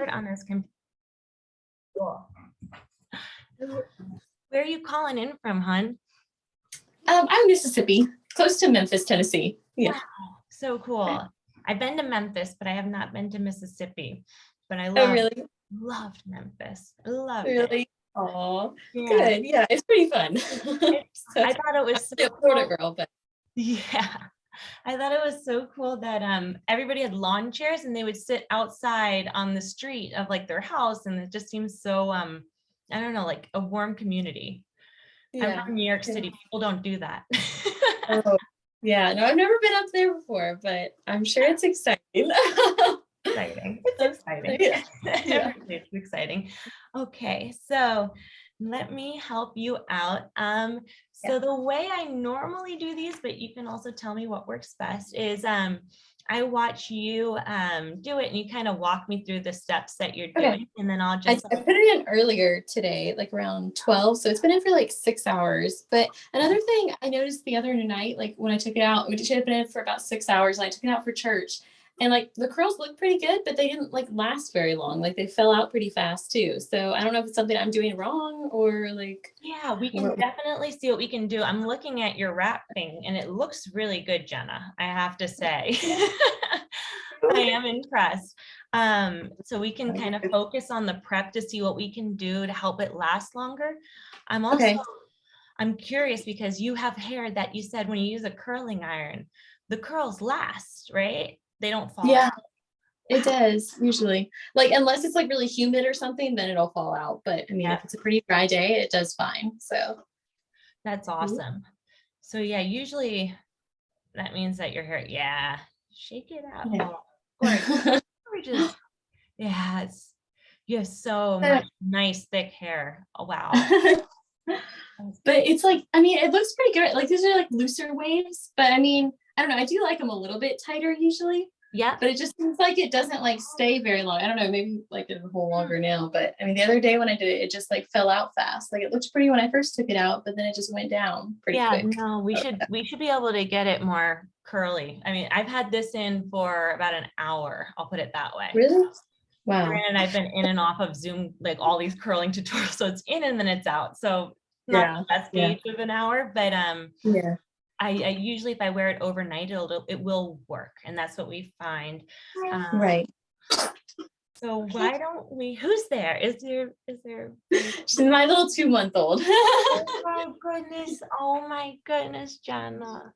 start on this computer. Cool. Where are you calling in from, hon? I'm Mississippi, close to Memphis, Tennessee. Yeah. Wow, so cool. I've been to Memphis, but I have not been to Mississippi. But I Really? loved Memphis. I loved Really? it. Oh, Yeah. good. Yeah, it's pretty fun. I thought it was so I'm a Florida girl, but yeah. I thought it was so cool that everybody had lawn chairs and they would sit outside on the street of like their house, and it just seems so I don't know, like a warm community. I'm from New York City. People don't do that. Oh, yeah. No, I've never been up there before, but I'm sure it's exciting. Exciting. It's exciting. Yeah. It's exciting. Okay, so let me help you out. So the way I normally do these, but you can also tell me what works best, is I watch you do it and you kind of walk me through the steps that you're doing, and then I'll just I put it in earlier today, like around 12. So it's been in for like 6 hours. But another thing I noticed the other night, like when I took it out, it had been in for about 6 hours, and I took it out for church. And like the curls looked pretty good, but they didn't like last very long. Like they fell out pretty fast too. So I don't know if it's something I'm doing wrong or like. Yeah, we can definitely see what we can do. I'm looking at your wrap thing and it looks really good, Jennah, I have to say. I am impressed. So we can kind of focus on the prep to see what we can do to help it last longer. I'm curious because you have hair that you said when you use a curling iron, the curls last, right? They don't fall out. It does usually, like unless it's like really humid or something, then it'll fall out. But I mean, if it's a pretty dry day, it does fine. So that's awesome. So yeah, usually that means that your hair, shake it out. Oh, gorgeous. Yeah, you have so much nice thick hair. Oh, wow. But it's like, I mean, it looks pretty good. Like these are like looser waves, but I mean, I don't know. I do like them a little bit tighter usually. Yeah. But it just seems like it doesn't like stay very long. I don't know, maybe like it's a whole longer now. But I mean, the other day when I did it, it just like fell out fast. Like it looked pretty when I first took it out, but then it just went down pretty quick. No, we should be able to get it more curly. I mean, I've had this in for about an hour. I'll put it that way. Really? Wow. And I've been in and off of Zoom, like all these curling tutorials. So it's in and then it's out. So not the best gauge of an hour, but I usually, if I wear it overnight, it will work, and that's what we find. Right. So why don't we? Who's there? Is there? She's my little 2-month-old. Oh my goodness! Oh my goodness, Jennah.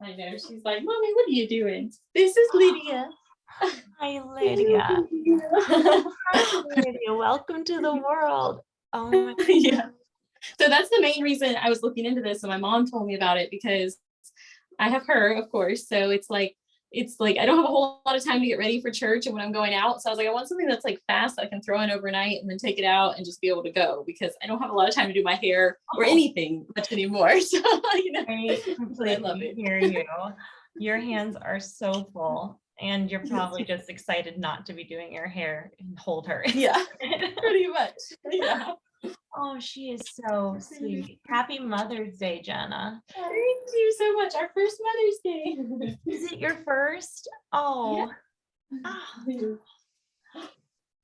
I know. She's like, Mommy, what are you doing? This is Lydia. Hi, Lydia. Hi, Lydia. Welcome to the world. Oh my goodness. So that's the main reason I was looking into this, and my mom told me about it because I have her, of course. So it's like I don't have a whole lot of time to get ready for church and when I'm going out. So I was like, I want something that's like fast that I can throw in overnight and then take it out and just be able to go, because I don't have a lot of time to do my hair or anything much anymore. So I completely hear you. Your hands are so full, and you're probably just excited not to be doing your hair and hold her. Yeah, pretty much. Yeah. Oh, she is so sweet. Happy Mother's Day, Jennah. Thank you so much. Our first Mother's Day. Is it your first? Oh.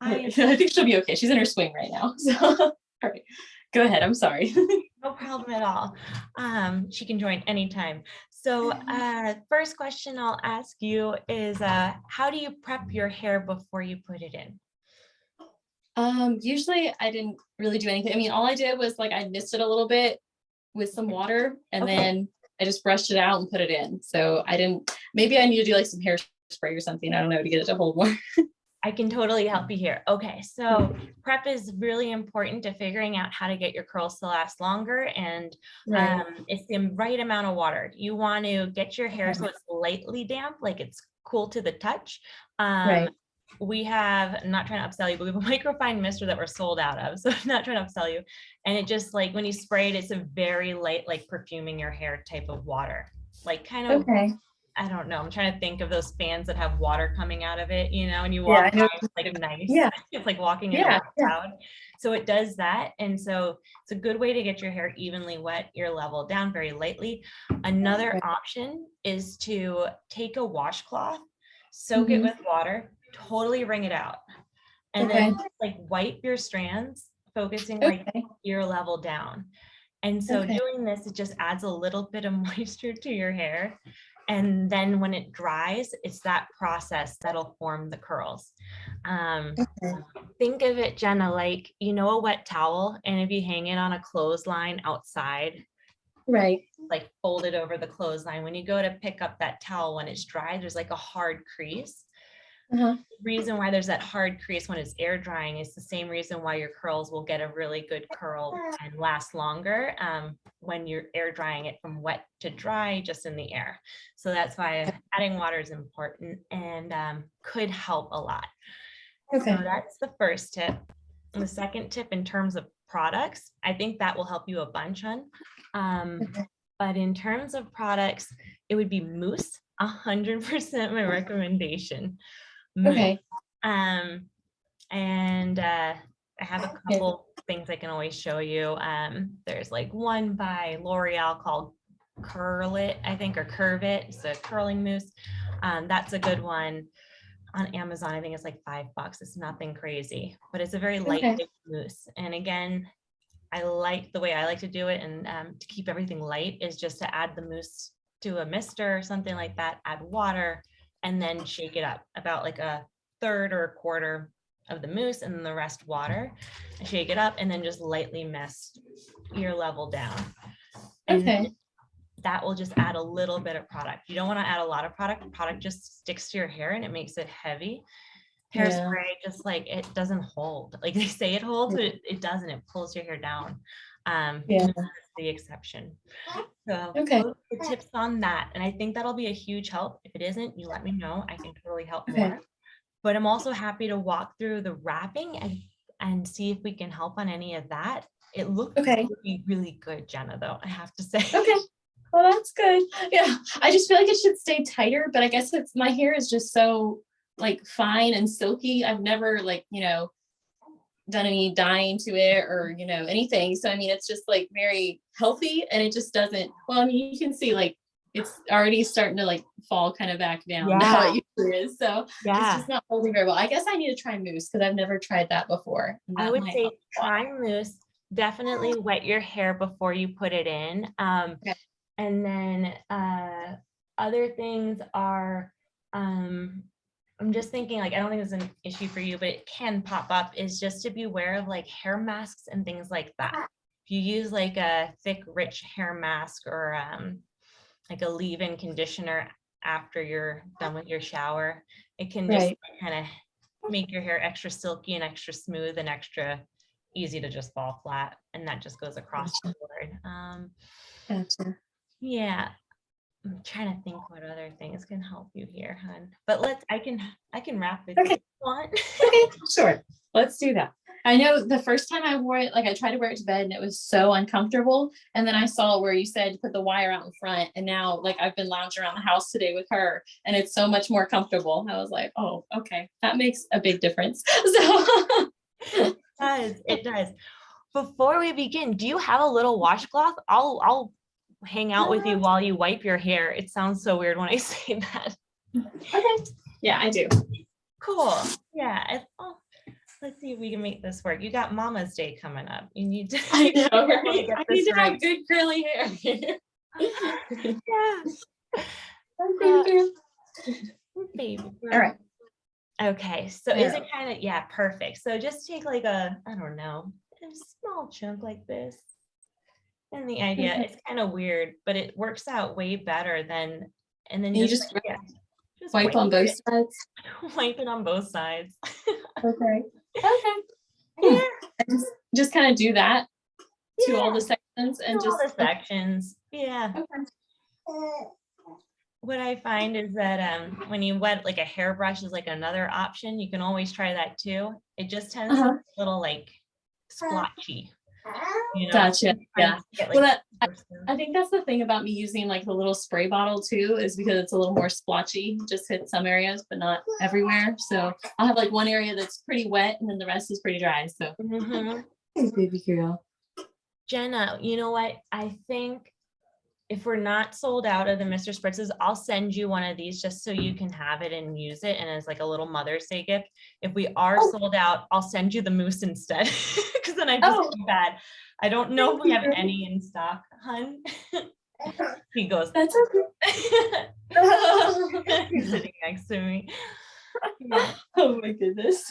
I think she'll be okay. She's in her swing right now. So, all right. Go ahead. I'm sorry. No problem at all. She can join anytime. So first question I'll ask you is, how do you prep your hair before you put it in? Usually I didn't really do anything. I mean, all I did was like I missed it a little bit with some water, and then I just brushed it out and put it in. So maybe I need to do like some hairspray or something. I don't know, to get it to hold more. I can totally help you here. Okay, so prep is really important to figuring out how to get your curls to last longer, and it's the right amount of water. You want to get your hair so it's lightly damp, like it's cool to the touch. We have, I'm not trying to upsell you, but we have a microfine mister that we're sold out of. So I'm not trying to upsell you. And it just like, when you spray it, it's a very light, like perfuming your hair type of water. Like kind of, I don't know. I'm trying to think of those fans that have water coming out of it, you know, and you walk by, it's like nice. Yeah. It's like walking in a cloud. So it does that. And so it's a good way to get your hair evenly wet, your level down very lightly. Another option is to take a washcloth, soak it with water, totally wring it out. And Okay. then like wipe your strands, focusing like Okay. ear level down. And so Okay. doing this, it just adds a little bit of moisture to your hair. And then when it dries, it's that process that'll form the curls. Okay. Think of it, Jennah, like, you know, a wet towel, and if you hang it on a clothesline outside, Right. like folded over the clothesline, when you go to pick up that towel when it's dry, there's like a hard crease. Uh-huh. Reason why there's that hard crease when it's air drying is the same reason why your curls will get a really good curl and last longer when you're air drying it from wet to dry just in the air. So that's why adding water is important and could help a lot. Okay. So that's the first tip. And the second tip in terms of products, I think that will help you a bunch on. Okay. But in terms of products, it would be mousse, 100% my recommendation. Mousse. Okay. And I have a Yeah. couple things I can always show you. There's like one by L'Oreal called Curl It, I think, or Curve It. It's a curling mousse. That's a good one. On Amazon, I think it's like $5. It's nothing crazy, but it's a very light mousse. And again, I like the way I like to do it, and to keep everything light is just to add the mousse to a mister or something like that, add water, and then shake it up about like a third or a quarter of the mousse and then the rest water, and shake it up and then just lightly mist ear level down. And Okay. that will just add a little bit of product. You don't want to add a lot of product. Product just sticks to your hair and it makes it heavy. Hairspray, just like it doesn't hold. Like they say it holds, but it doesn't. It pulls your hair down. Yeah. That's the exception. So Okay. those are the tips on that. And I think that'll be a huge help. If it isn't, you let me know. I can totally help more. But I'm also happy to walk through the wrapping and see if we can help on any of that. It looks really, really good, Jennah, though, I have to say. Okay. Well, that's good. Yeah. I just feel like it should stay tighter, but I guess it's my hair is just so like fine and silky. I've never like, you know, done any dyeing to it or, you know, anything. So, I mean, it's just like very healthy and it just doesn't, well, I mean, you can see like it's already starting to like fall kind of back down now it usually is. So it's just not holding very well. I guess I need to try mousse because I've never tried that before. I would say try mousse. Definitely wet your hair before you put it in. And then other things are, I'm just thinking, like, I don't think it's an issue for you, but it can pop up, is just to be aware of like hair masks and things like that. If you use like a thick, rich hair mask or like a leave-in conditioner after you're done with your shower, it can just kind of make your hair extra silky and extra smooth and extra easy to just fall flat. And that just goes across the board. Gotcha. Yeah. I'm trying to think what other things can help you here, hon. But I can wrap with you if you want. Okay, sure. Let's do that. I know the first time I wore it, like I tried to wear it to bed and it was so uncomfortable. And then I saw where you said to put the wire out in front. And now like I've been lounging around the house today with her and it's so much more comfortable. I was like, oh, okay. That makes a big difference. So It does. Before we begin, do you have a little washcloth? I'll hang out with you while you wipe your hair. It sounds so weird when I say that. Okay. Yeah, I do. Cool. Yeah. Let's see if we can make this work. You got Mama's Day coming up. You need to. I know, right? I need to have good curly hair. Yeah. Baby girl. All right. Okay. So is it kind of, perfect. So just take like I don't know, a small chunk like this. And the idea, it's kind of weird, but it works out way better than, and then you just wipe on both sides. Wipe it on both sides. Okay. Yeah. Just kind of do that to all the sections and to just all the sections. Yeah. Okay. What I find is that when you wet, like a hairbrush is like another option. You can always try that too. It just tends to be a little like splotchy. You know, gotcha. Yeah. Well, I think that's the thing about me using like the little spray bottle too, is because it's a little more splotchy, just hit some areas, but not everywhere. So I'll have like one area that's pretty wet and then the rest is pretty dry. So hey, baby girl. Jennah, you know what? I think if we're not sold out of the Mr. Spritzes, I'll send you one of these just so you can have it and use it. And as like a little Mother's Day gift. If we are sold out, I'll send you the mousse instead. Because then I just feel bad. I don't know if we have any in stock, hun. He goes, That's okay. he's sitting next to me. Yeah. Oh my goodness.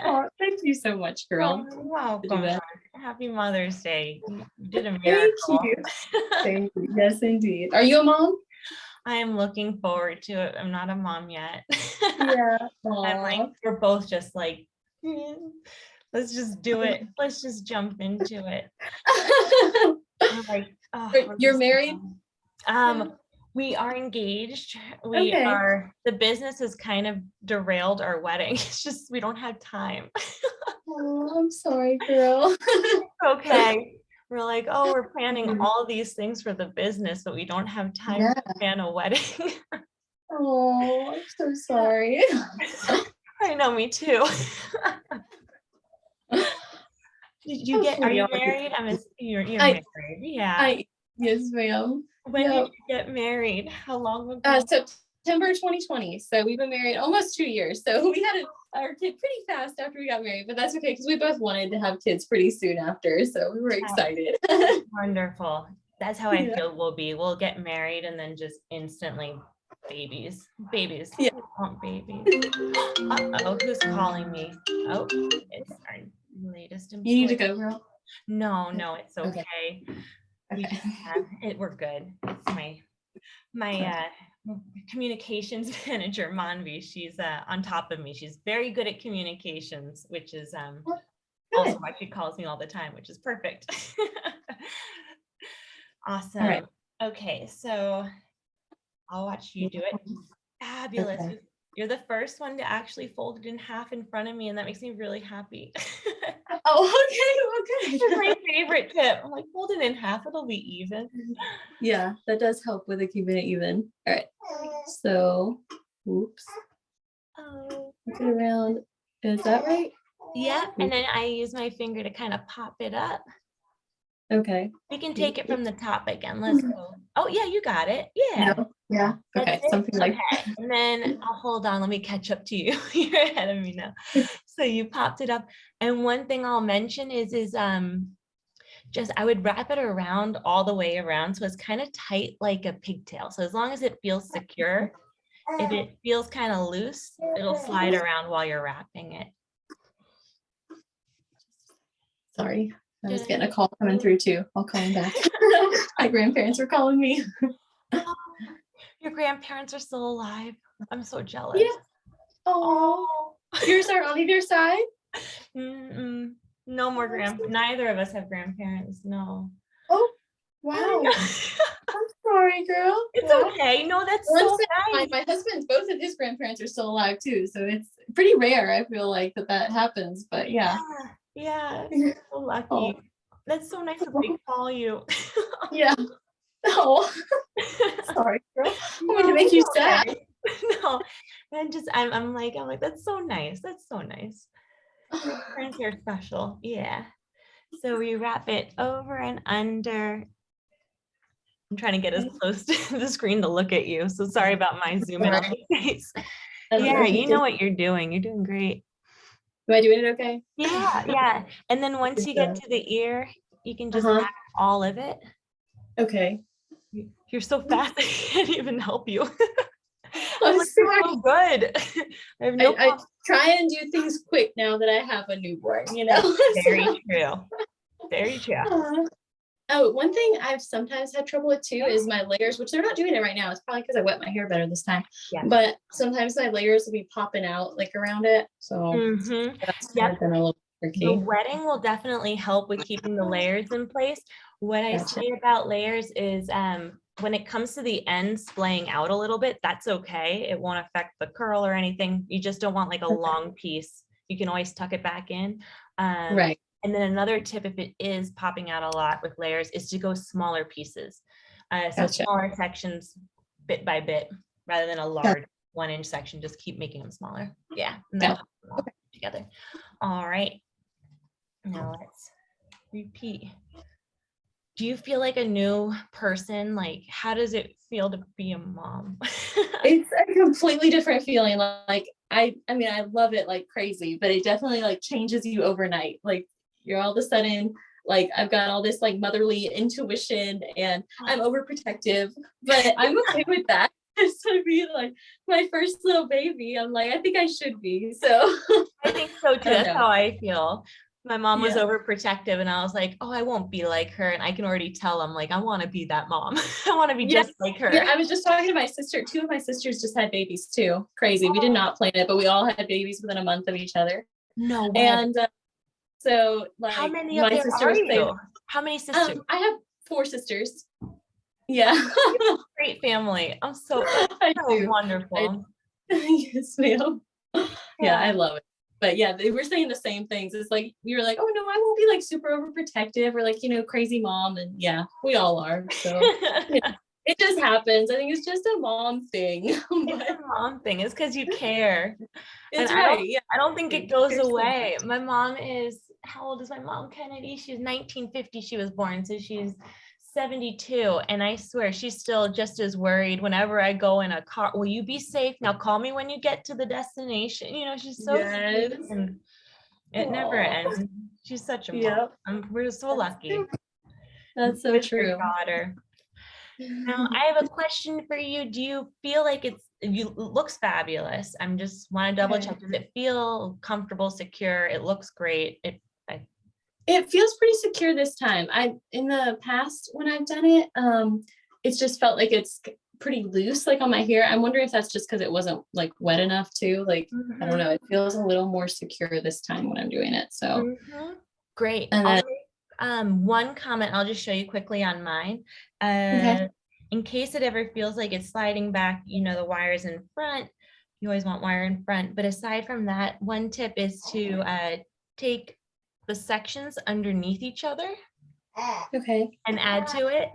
Oh, thank you so much, girl. Oh, welcome. Happy Mother's Day. You did a Thank miracle. you. Thank you. Yes, indeed. Are you a mom? I am looking forward to it. I'm not a mom yet. Yeah. I'm like, we're both just like, let's just do it. Let's just jump into it. We're like, You're married? We are engaged. The business has kind of derailed our wedding. It's just, we don't have time. Oh, I'm sorry, girl. Okay. We're like, we're planning all these things for the business, but we don't have time to plan a wedding. Oh, I'm so sorry. I know, me too. Are you married? You're married. Yeah. Yes, ma'am. When did you get married? How long ago? September 2020. So we've been married almost 2 years. So we had our kid pretty fast after we got married, but that's okay because we both wanted to have kids pretty soon after. So we were excited. Wonderful. That's how I feel we'll be. We'll get married and then just instantly babies. Yeah. We want babies. Uh-oh, who's calling me? Oh, it's our latest employee. You need to go, girl? No, it's okay. We're good. It's my communications manager, Manvi. She's on top of me. She's very good at communications, which is also why she calls me all the time, which is perfect. Awesome. All right. Okay, so I'll watch you do it. Fabulous. Okay. You're the first one to actually fold it in half in front of me, and that makes me really happy. Okay. This is my favorite tip. I'm like, fold it in half, it'll be even. Yeah, that does help with it keeping it even. All right. So, oops. Look it around. Is that right? Yeah, and then I use my finger to kind of pop it up. Okay. We can take it from the top again. Let's go. Oh, yeah, you got it. Yeah. No. Yeah. Okay. Something like that. And then I'll hold on. Let me catch up to you. You're ahead of me now. So you popped it up. And one thing I'll mention is just I would wrap it around all the way around. So it's kind of tight like a pigtail. So as long as it feels secure, if it feels kind of loose, it'll slide around while you're wrapping it. Sorry. I was getting a call coming through too. I'll call them back. My grandparents were calling me. Your grandparents are still alive. I'm so jealous. Yeah. Oh. Yours are on either side? No more neither of us have grandparents. No. Oh, wow. I'm sorry, girl. It's okay. No, that's so nice. My husband's, both of his grandparents are still alive too. So it's pretty rare. I feel like that happens, but yeah. Yeah. You're so lucky. Oh. That's so nice that they call you. Yeah. Oh, sorry, girl. I'm going to make you sad. No, and I'm like, that's so nice. That's so nice. Friends are special. Yeah. So we wrap it over and under. I'm trying to get as close to the screen to look at you. So sorry about my zoom in on your face. Yeah, you know what you're doing. You're doing great. Am I doing it okay? Yeah. And then once you get to the ear, you can just wrap all of it. Okay. You're so fast, I can't even help you. I'm sorry. So good. I try and do things quick now that I have a newborn, you know? Very true. Very true. Oh, one thing I've sometimes had trouble with too is my layers, which they're not doing it right now. It's probably because I wet my hair better this time. Yeah. But sometimes my layers will be popping out like around it. So that's been a little tricky. The wetting will definitely help with keeping the layers in place. What I say about layers is when it comes to the end splaying out a little bit, that's okay. It won't affect the curl or anything. You just don't want like a long piece. You can always tuck it back in. Right. And then another tip, if it is popping out a lot with layers, is to go smaller pieces. So smaller sections bit by bit, rather than a large 1-inch section. Just keep making them smaller. Yeah. And then together. All right. Now let's repeat. Do you feel like a new person? Like, how does it feel to be a mom? It's a completely different feeling. Like I mean, I love it like crazy, but it definitely like changes you overnight. Like you're all of a sudden like I've got all this like motherly intuition and I'm overprotective, but I'm okay with that. It's to be like my first little baby. I'm like, I think I should be. So I think so I too. don't That's know. how I feel. My mom was Yeah. overprotective and I was like, oh, I won't be like her. And I can already tell I'm like, I want to be that mom. I want to be Yeah. just like Yeah. her. I was just talking to my sister. Two of my sisters just had babies too. Crazy. We did not plan it, but we all had babies within a month of each other. No way. And so How like many of my there sister are was saying, you? How many sisters? I have four sisters. Yeah. Great family. That's I so do. I, wonderful. yes, ma'am. Yeah, I Yeah. love it. But yeah, they were saying the same things. It's like you're like, oh no, I won't be like super overprotective or like, crazy mom. And yeah, we all are. So it just happens. I think it's just a mom thing. It's But a mom thing. It's because you care. And it's right. Yeah. I don't think it goes There's so away. My mom is, how old is my mom, Kennedy? She's 1950 she was born, so she's 72. And I swear she's still just as worried whenever I go in a car. Will you be safe? Now call me when you get to the destination. She's so yes. sweet and it never Aw. ends. She's such a mom. Yep. We're so lucky That's so with your true. daughter. Now, I have a question for you. Do you feel like it looks fabulous? I'm just want to double Okay. check. Does it feel comfortable, secure? It looks great. It feels pretty secure this time. In the past when I've done it, it's just felt like it's pretty loose, like on my hair. I'm wondering if that's just because it wasn't like wet enough too. Like I don't know. It feels a little more secure this time when I'm doing it. So Great. and I'll then make one comment. I'll just show you quickly on mine. okay. In case it ever feels like it's sliding back, the wires in front. You always want wire in front. But aside from that, one tip is to take the sections underneath each other Okay. and add to it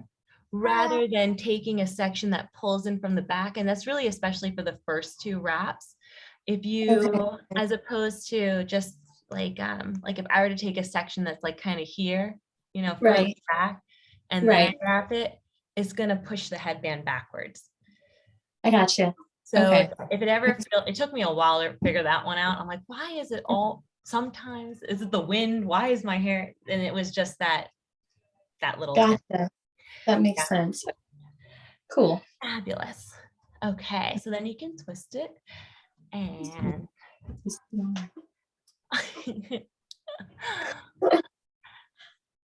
rather than taking a section that pulls in from the back. And that's really especially for the first two wraps. If you, Okay. as opposed to just like if I were to take a section that's like kind of here, further Right. back, and then I Right. wrap it, it's gonna push the headband backwards. I gotcha. So Okay. if it ever it took me a while to figure that one out. I'm like, why is it all, sometimes is it the wind? Why is my hair? And it was just that little tip. Gotcha. That makes Yeah. sense. Cool. Fabulous. Okay, so then you can twist it and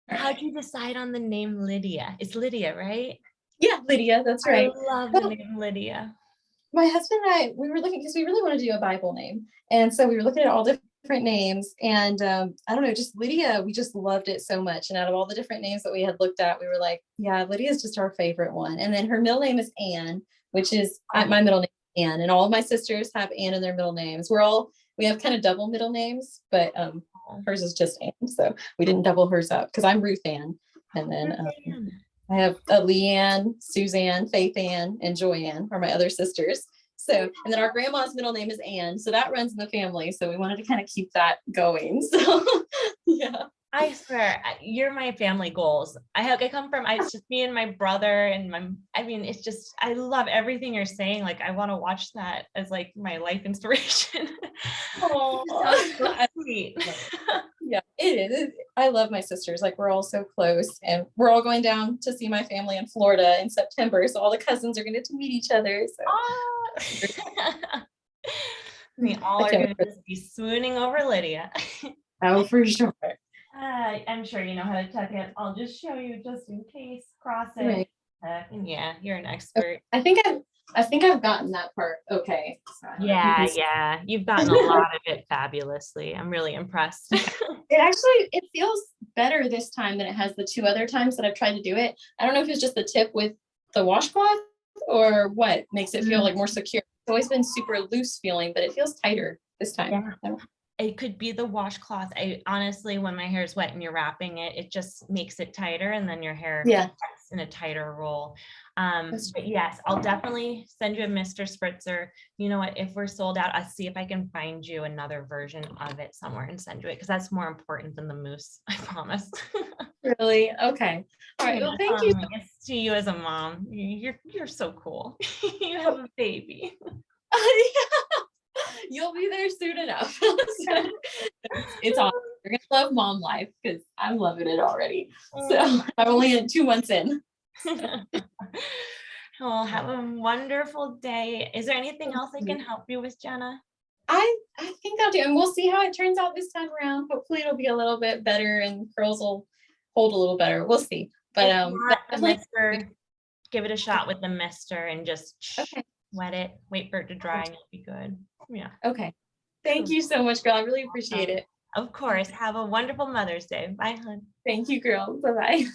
how'd you decide on the name Lydia? It's Lydia, right? Yeah, Lydia, that's I right. love the name Lydia. My husband and I, we were looking because we really want to do a Bible name. And so we were looking at all different names. And I don't know, just Lydia, we just loved it so much. And out of all the different names that we had looked at, we were like, yeah, Lydia is just our favorite one. And then her middle name is Anne, which is my middle name, Anne. And all of my sisters have Anne in their middle names. We have kind of double middle names, but hers is just Anne. So we didn't double hers up because I'm Ruth Ann. And then I have Leanne, Suzanne, Faith Ann, and Joyanne are my other sisters. So, and then our grandma's middle name is Ann. So that runs in the family. So we wanted to kind of keep that going. So yeah. I swear, you're my family goals. I come from, it's just me and my brother and it's just, I love everything you're saying. Like, I want to watch that as like my life inspiration. Oh, so sweet. Yeah, it is. I love my sisters. Like we're all so close and we're all going down to see my family in Florida in September. So all the cousins are going to get to meet each other. So we all are going to just be swooning over Lydia. Oh, for sure. I'm sure you know how to tuck it. I'll just show you just in case. Cross it. Right. And yeah, you're an expert. I think I've gotten that part. Okay. So Yeah. You've gotten a lot of it fabulously. I'm really impressed. It feels better this time than it has the two other times that I've tried to do it. I don't know if it's just the tip with the washcloth or what makes it feel like more secure. It's always been super loose feeling, but it feels tighter this time. Yeah. It could be the washcloth. I honestly, when my hair is wet and you're wrapping it, it just makes it tighter and then your hair gets in a tighter roll. But yes, I'll definitely send you a Mr. Spritzer. You know what, if we're sold out, I'll see if I can find you another version of it somewhere and send you it because that's more important than the mousse, I promise. Really? Okay. All right. Well, thank you. It's to you as a mom. You're so cool. You have a baby. You'll be there soon enough. It's awesome. You're gonna love mom life because I'm loving it already. So I'm only in 2 months in. Well, have a wonderful day. Is there anything else I can help you with, Jennah? I think I'll do, and we'll see how it turns out this time around. Hopefully it'll be a little bit better and curls will hold a little better. We'll see. But If not, the definitely mister, give it a shot with the mister and just okay. wet it, wait for it to dry, and it'll be good. Yeah. Okay. Thank you so much, girl. I really appreciate it. Of course. Have a wonderful Mother's Day. Bye, hon. Thank you, girl. Bye-bye.